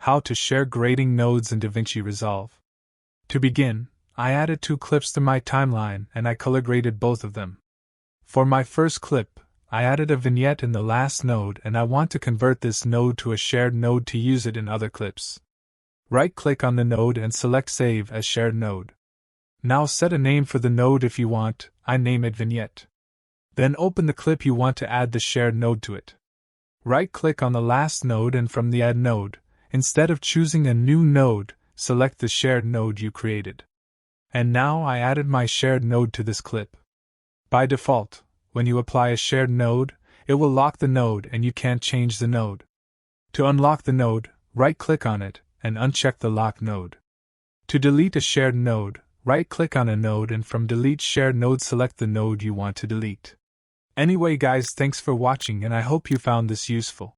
How to share grading nodes in Davinci Resolve. To begin, I added 2 clips to my timeline and I color graded both of them. For my first clip, I added a vignette in the last node and I want to convert this node to a shared node to use it in other clips. Right-click on the node and select Save as Shared Node. Now set a name for the node if you want. I name it Vignette. Then open the clip you want to add the shared node to it. Right-click on the last node and from the Add Node, instead of choosing a new node, select the shared node you created. And now I added my shared node to this clip. By default, when you apply a shared node, it will lock the node and you can't change the node. To unlock the node, right-click on it and uncheck the lock node. To delete a shared node, right-click on a node and from Delete Shared Node select the node you want to delete. Anyway guys, thanks for watching and I hope you found this useful.